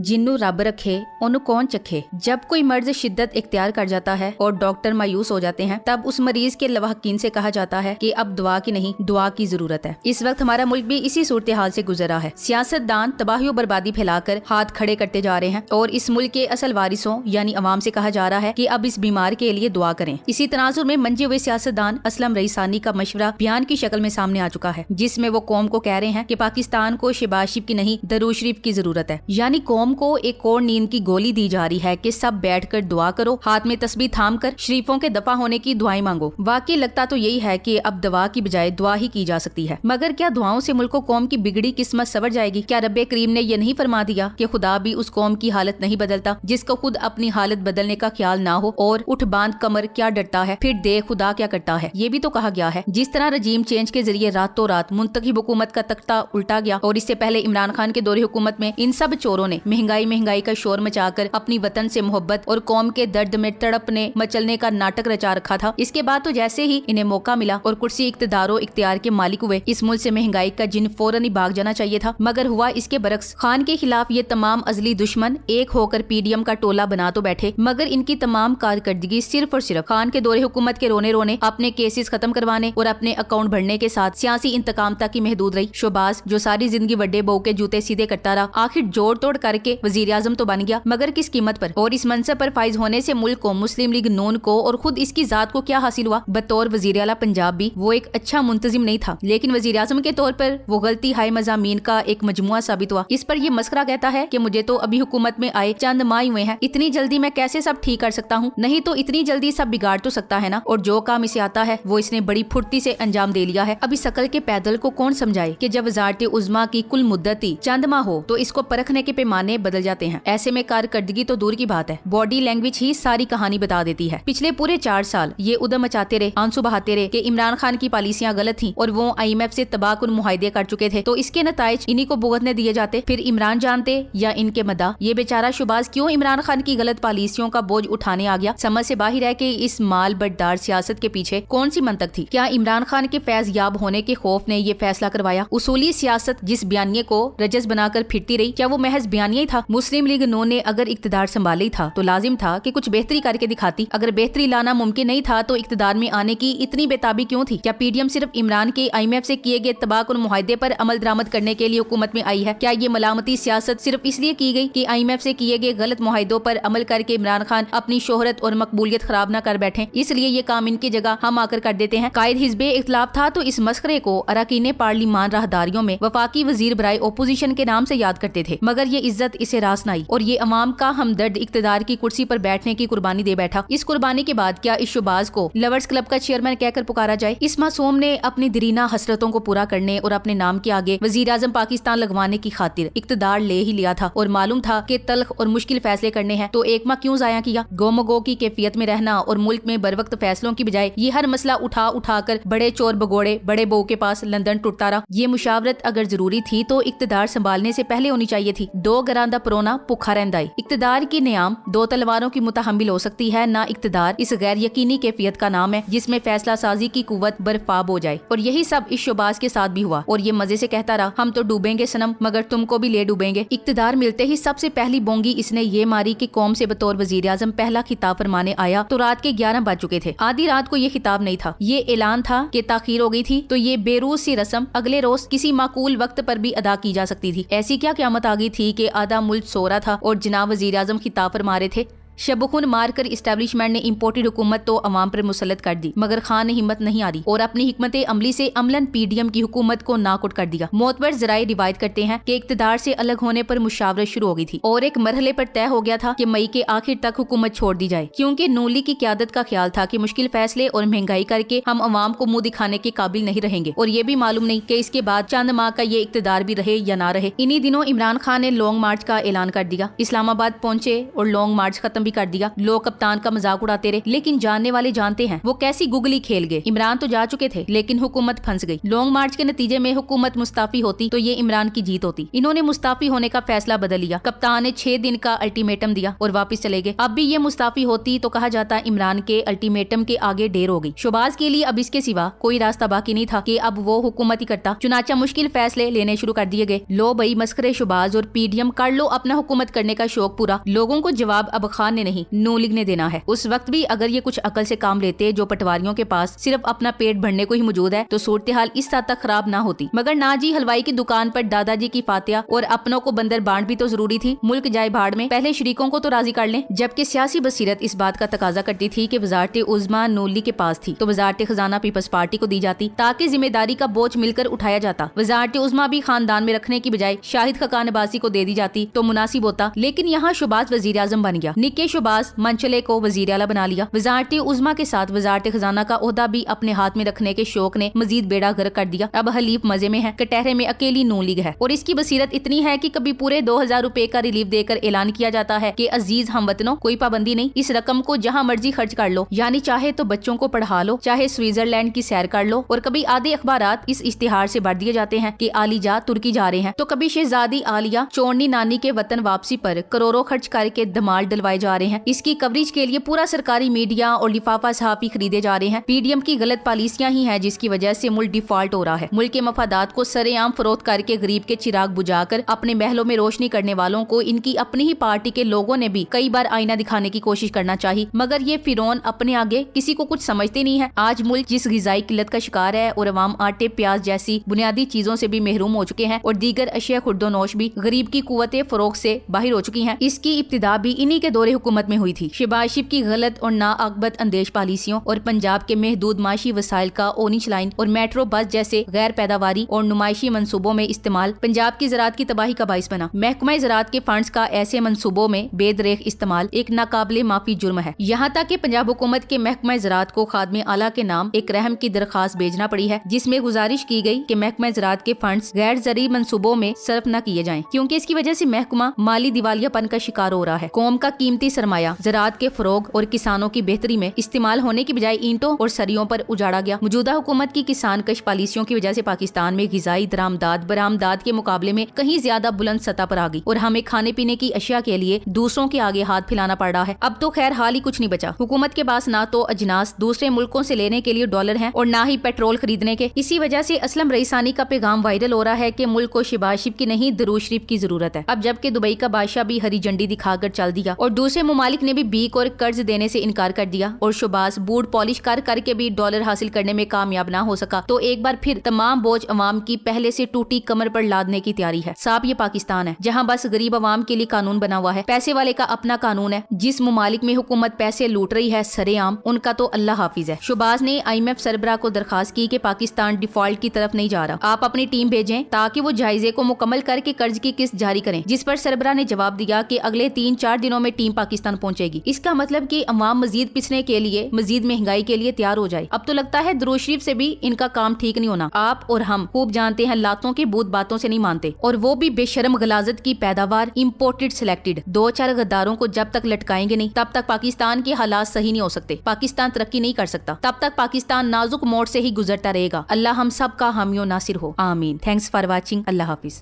जिन्नू रब रखे ओनू कौन चखे। जब कोई मर्ज शिद्दत इख्तियार कर जाता है और डॉक्टर मायूस हो जाते हैं, तब उस मरीज के लवाहकीन से कहा जाता है कि अब दुआ की नहीं दुआ की जरूरत है। इस वक्त हमारा मुल्क भी इसी सूरत हाल से गुजर रहा है। सियासतदान तबाही और बर्बादी फैलाकर हाथ खड़े करते जा रहे हैं और इस मुल्क के असल वारिसों यानी अवाम से कहा जा रहा है कि अब इस बीमार के लिए दुआ करें। इसी तनाजुर में मंजे हुए सियासतदान असलम रईसानी का मशवरा बयान की शक्ल में सामने आ चुका है, जिसमें वो कौम को कह रहे हैं कि पाकिस्तान को शहबाज शरीफ की नहीं दरूद शरीफ की जरूरत है। यानी कौम को एक और नींद की गोली दी जा रही है कि सब बैठकर दुआ करो, हाथ में तस्बीह थाम कर शरीफों के दफा होने की दुआएं मांगो। वाकई लगता तो यही है कि अब दवा की बजाय दुआ ही की जा सकती है। मगर क्या दुआओं से मुल्क कौम की बिगड़ी किस्मत सवर जाएगी? क्या रब्बे करीम ने यह नहीं फरमा दिया कि खुदा भी उस कौम की हालत नहीं बदलता जिसको खुद अपनी हालत बदलने का ख्याल ना हो? और उठ बांध कमर क्या डरता है, फिर दे खुदा क्या करता है। ये भी तो कहा गया है। जिस तरह रजीम चेंज के जरिए रातों रात मुंतखब हुकूमत का तख्ता उल्टा गया और इससे पहले इमरान खान के दौरे हुकूमत में इन सब चोरों ने महंगाई का शोर मचाकर अपनी वतन से मोहब्बत और कौम के दर्द में तड़पने मचलने का नाटक रचा रखा था। इसके बाद तो जैसे ही इन्हें मौका मिला और कुर्सी इख्तिदारो इख्तियार के मालिक हुए, इस मुल्क से महंगाई का जिन फौरन ही भाग जाना चाहिए था। मगर हुआ इसके बरक्स। खान के खिलाफ ये तमाम अजली दुश्मन एक होकर पीडीएम का टोला बना तो बैठे, मगर इनकी तमाम कारकर्दगी सिर्फ और सिर्फ खान के दौरे हुकूमत के रोने रोने, अपने केसेस खत्म करवाने और अपने अकाउंट भरने के साथ सियासी इंतकाम तक ही महदूद रही। शोबाज जो सारी जिंदगी बड़े बहू के जूते सीधे करता रहा, आखिर जोड़ तोड़ करके वजीर आजम तो बन गया, मगर किस कीमत पर? और इस मनसब पर फाइज होने से मुल्क को, मुस्लिम लीग नून को और खुद इसकी जात को क्या हासिल हुआ? बतौर वजीर आला पंजाब भी वो एक अच्छा मुंतजिम नहीं था, लेकिन वजीर आजम के तौर पर वो गलती हाय मजामीन का एक मजमुआ साबित हुआ। इस पर ये मस्करा कहता है कि मुझे तो अभी हुकूमत में आए चंद माह हुए हैं, इतनी जल्दी मैं कैसे सब ठीक कर सकता हूँ? नहीं तो इतनी जल्दी सब बिगाड़ तो सकता है ना। और जो काम इसे आता है वो इसने बड़ी फुर्ती से अंजाम दे लिया है। अभी सकल के पैदल को कौन समझाए कि जब वजारत उज़्मा की कुल मुद्दत ही चंद माह हो तो इसको परखने के पैमाने बदल जाते हैं। ऐसे में कारकर्दगी तो दूर की बात है, बॉडी लैंग्वेज ही सारी कहानी बता देती है। पिछले पूरे 4 साल ये उदम मचाते रहे, आंसू बहाते रहे कि इमरान खान की पॉलिसियां गलत थी और वो IMF से तबाहकुन मुआहदे कर चुके थे, तो इसके नताइज इन्हीं को भुगतने दिए जाते। फिर इमरान जानते या इनके मदा, ये बेचारा शुबाज क्यों इमरान खान की गलत पॉलिसियों का बोझ उठाने आ गया? समझ से बाहर है कि इस माल बटदार सियासत के पीछे कौन सी मंतक थी? क्या इमरान खान के फैज याब होने के खौफ ने ये फैसला करवाया? उसूली सियासत जिस बयानिए को रजस बनाकर फिरती रही, क्या वो महज बयानिया ही था? मुस्लिम लीग नून ने अगर इक्तदार संभाली था तो लाजिम था कि कुछ बेहतरी करके दिखाती। अगर बेहतरी लाना मुमकिन नहीं था तो इक्तदार में आने की इतनी बेताबी क्यों थी? क्या पीडीएम सिर्फ इमरान के IMF से किए गए तबाहकुन मुआहदे पर अमल दरामद करने के लिए हुकूमत में आई है? क्या ये मलामती सियासत सिर्फ इसलिए की गई कि IMF से किए गए गलत मुआहदों पर अमल करके इमरान खान अपनी शोहरत और मकबूलियत खराब न कर बैठे, इसलिए ये काम इनकी जगह हम आकर कर देते हैं? कायद हिज़्बे इख्तिलाफ था तो इस मस्करे को अरकान पार्लिमान राहदारियों में वफाकी वजीर बराए ओपोजिशन के नाम से याद करते थे, मगर ये इज्जत इसे रास न आई और ये अवाम का हमदर्द इक्तदार की कुर्सी पर बैठने की कुर्बानी दे बैठा। इस कुर्बानी के बाद क्या इस शुबाज को लवर्स क्लब का चेयरमैन कहकर पुकारा जाए? इस मासूम ने अपनी दरीना हसरतों को पूरा करने और अपने नाम के आगे वजीर आजम पाकिस्तान लगवाने की खातिर इक्तदार ले ही लिया था और मालूम था कि तल्ख और मुश्किल फैसले करने हैं, तो एक माह क्यों जाया किया? गोमगो की कैफियत में रहना और मुल्क में बर वक्त फैसलों की बजाय ये हर मसला उठा कर बड़े चोर भगोड़े बड़े बहू के पास लंदन टुटता रहा। ये मुशावरत अगर जरूरी थी तो इक्तदार संभालने से पहले होनी चाहिए थी। 2 गरांदा परोना भुखा रहंदा है। इक्तदार की नियाम 2 तलवारों की मुतहम्मिल हो सकती है ना। इक्तदार इस गैर यकीनी कैफियत का नाम है जिसमें फैसला साजी की कुव्वत बर्फाब हो जाए, और यही सब इस शोबाज के साथ भी हुआ। और ये मजे से कहता रहा, हम तो डूबेंगे सनम मगर तुमको भी ले डूबेंगे। इक्तदार मिलते ही सबसे पहली बोंगी इसने ये मारी कि कौम से बतौर वजीर आजम पहला खिताब फरमाने आया तो रात के 11 बज चुके थे। आधी रात को ये खिताब नहीं था, ये ऐलान था कि ताखीर हो गई थी, तो ये बेरूज सी रस्म अगले रोज किसी माकूल वक्त पर भी अदा की जा सकती थी। ऐसी क्या क़यामत आ गई थी कि आधा मुल्क सो रहा था और जनाब वजीर आजम खिताब फरमा रहे थे? शबखुन मार कर इस्टेब्लिशमेंट ने इम्पोर्टेड हुकूमत तो अवाम पर मुसल्लत कर दी, मगर खान ने हिम्मत नहीं हारी और अपनी हिकमत अमली से अमलन पीडीएम की हुकूमत को नाकुट कर दिया। मोतबर जराए रिवायत करते हैं कि इक्तदार से अलग होने पर मुशावरत शुरू हो गई थी और एक मरहले पर तय हो गया था कि मई के आखिर तक हुकूमत छोड़ दी जाए, क्योंकि नूली की क्यादत का ख्याल था कि मुश्किल फैसले और महंगाई करके हम अवाम को मुंह दिखाने के काबिल नहीं रहेंगे। और ये भी मालूम नहीं कि इसके बाद चंद माह का ये इक्तदार भी रहे या ना रहे। इन्हीं दिनों इमरान खान ने लॉन्ग मार्च का ऐलान कर दिया। इस्लामाबाद पहुंचे और लॉन्ग मार्च खत्म भी कर दिया। लोग कप्तान का मजाक उड़ाते रहे, लेकिन जानने वाले जानते हैं वो कैसी गुगली खेल गए। इमरान तो जा चुके थे, लेकिन हुकूमत फंस गई। लॉन्ग मार्च के नतीजे में हुकूमत मुस्ताफी होती तो ये इमरान की जीत होती। इन्होंने मुस्ताफी होने का फैसला बदल लिया। कप्तान ने 6 दिन का अल्टीमेटम दिया और वापस चले गए। अब भी ये मुस्ताफी होती तो कहा जाता इमरान के अल्टीमेटम के आगे ढेर हो गई। शहबाज के लिए अब इसके सिवा कोई रास्ता बाकी नहीं था कि अब वो हुकूमत ही करता। चुनाचा मुश्किल फैसले लेने शुरू कर दिए गए। लो भाई मस्करे शहबाज और पीडीएम कर लो अपना हुकूमत करने का शौक पूरा। लोगों को जवाब अब खान ने नहीं नून लीग ने देना है। उस वक्त भी अगर ये कुछ अकल से काम लेते जो पटवारियों के पास सिर्फ अपना पेट भरने को ही मौजूद है तो सूरत हाल इस हद तक खराब ना होती। मगर ना जी, हलवाई की दुकान पर दादाजी की फातिया और अपनों को बंदर बांट भी तो जरूरी थी। मुल्क जाए भाड़ में, पहले शरीकों को तो राजी कर लें। जबकि सियासी बसीरत इस बात का तकाजा करती थी कि वजारत उज़्मा नून लीग के पास थी तो वजारत खजाना पीपल्स पार्टी को दी जाती ताकि जिम्मेदारी का बोझ मिलकर उठाया जाता। वजारत उज़्मा भी खानदान में रखने की बजाय शाहिद खकान अब्बासी को दे दी जाती तो मुनासिब होता। लेकिन यहाँ शहबाज वजीर आजम बन गया। निके शहबाज मंचले को वजीर आला बना लिया। वजारत उज़्मा के साथ वजारत खजाना का ओहदा भी अपने हाथ में रखने के शौक ने मजीद बेड़ा गर्क कर दिया। अब हलीफ मजे में है, कटहरे में अकेली नून लीग है और इसकी बसीरत इतनी है कि कभी पूरे 2000 रुपए का रिलीफ देकर ऐलान किया जाता है कि अजीज हमवतनों, कोई पाबंदी नहीं, इस रकम को जहाँ मर्जी खर्च कर लो, यानी चाहे तो बच्चों को पढ़ा लो, चाहे स्विट्जरलैंड की सैर कर लो। और कभी आधे अखबारात इस इश्तिहार से भर दिए जाते हैं कि आलिजा तुर्की जा रहे हैं, तो कभी शहजादी आलिया चोरनी नानी के वतन वापसी पर करोड़ों खर्च करके धमाल डलवाए जा रहे हैं। इसकी कवरेज के लिए पूरा सरकारी मीडिया और लिफाफा सहाफी खरीदे जा रहे हैं। पीडीएम की गलत पॉलिसियां ही हैं जिसकी वजह से मुल्क डिफॉल्ट हो रहा है। मुल्क के मफादात को सरेआम फरोख्त करके गरीब के चिराग बुझाकर अपने महलों में रोशनी करने वालों को इनकी अपनी ही पार्टी के लोगों ने भी कई बार आईना दिखाने की कोशिश करना चाहिए, मगर ये फिरौन अपने आगे किसी को कुछ समझते नहीं है। आज मुल्क जिस ग़िज़ाई किल्लत का शिकार है और अवाम आटे प्याज जैसी बुनियादी चीजों से भी महरूम हो चुके हैं और दीगर अशिया खुर्दोनोश भी गरीब की कुव्वते फरोख से बाहर हो चुकी हैं। इसकी इब्तिदा भी इन्हीं के दौरे हुकूमत में हुई थी। शहबाज शरीफ की गलत और नाअक़बत अंदेश पॉलिसियों और पंजाब के महदूद माशी वसाइल का ऑरेंज लाइन और मेट्रो बस जैसे गैर पैदावारी और नुमाइशी मंसूबों में इस्तेमाल पंजाब की ज़राअत की तबाही का बाइस बना। महकमा ज़राअत के फंड्स का ऐसे मंसूबों में बेदरेख इस्तेमाल एक नाकाबिले माफी जुर्म है। यहाँ तक कि पंजाब हुकूमत के महकमा ज़राअत को खादमे आला के नाम एक रहम की दरखास्त भेजना पड़ी है, जिसमें गुजारिश की गई कि महकमा ज़राअत के फंड्स गैर ज़रूरी मंसूबों में सर्फ न किए जाएं, क्योंकि इसकी वजह से महकमा माली दिवालियापन का शिकार हो रहा है। कौम का कीमती सरमाया ज़राअत के फरोग और किसानों की बेहतरी में इस्तेमाल होने की बजाय ईंटों और सरियों पर उजाड़ा गया। मौजूदा हुकूमत की किसान कश पॉलिसियों की वजह से पाकिस्तान में ग़िज़ाई दरामदाद बरामदाद के मुकाबले में कहीं ज्यादा बुलंद सतह पर आ गई और हमें खाने पीने की अशिया के लिए दूसरों के आगे हाथ फैलाना पड़ रहा है। अब तो खैर हाल ही कुछ नहीं बचा। हुकूमत के पास ना तो अजनास दूसरे मुल्कों से लेने के लिए डॉलर हैं और ना ही पेट्रोल खरीदने के। इसी वजह से असलम रईसानी का पैगाम वायरल हो रहा है कि मुल्क को शहबाज शरीफ की नहीं दरूद शरीफ की जरूरत है। अब जबकि दुबई का बादशाह भी हरी झंडी दिखाकर चल दिया और दूसरे ममालिक ने भी भीख और कर्ज देने से इनकार कर दिया और शहबाज बूट पॉलिश कर करके भी डॉलर हासिल करने में कामयाब ना हो सका, तो एक बार फिर तमाम बोझ अवाम की पहले से टूटी कमर पर लादने की तैयारी है। साहब ये पाकिस्तान है जहाँ बस गरीब अवाम के लिए कानून बना हुआ है, पैसे वाले का अपना कानून है। जिस ममालिक में हुकूमत पैसे लूट रही है सरेआम, उनका तो अल्लाह हाफिज है। शहबाज ने IMF सरबराह को दरखास्त की कि पाकिस्तान डिफॉल्ट की तरफ नहीं जा रहा, आप अपनी टीम भेजें ताकि वो जायजे को मुकम्मल करके कर्ज की किस्त जारी करें, जिस पर सरबराह ने जवाब दिया कि अगले 3-4 दिनों में टीम पाकिस्तान पहुंचेगी। इसका मतलब कि अवाम मजीद पिसने के लिए, मजीद महंगाई के लिए तैयार हो जाए। अब तो लगता है दरूद शरीफ से भी इनका काम ठीक नहीं होना। आप और हम खूब जानते हैं लातों के बूत बातों से नहीं मानते, और वो भी बेशरम गलाजत की पैदावार, इम्पोर्टेड सिलेक्टेड। 2-4 गद्दारों को जब तक लटकाएंगे नहीं तब तक पाकिस्तान के हालात सही नहीं हो सकते। पाकिस्तान तरक्की नहीं कर सकता, तब तक पाकिस्तान नाजुक मोड़ से ही गुजरता रहेगा। अल्लाह हम सब का हामियो नासिर हो, आमीन। Thanks for watching. Allah Hafiz.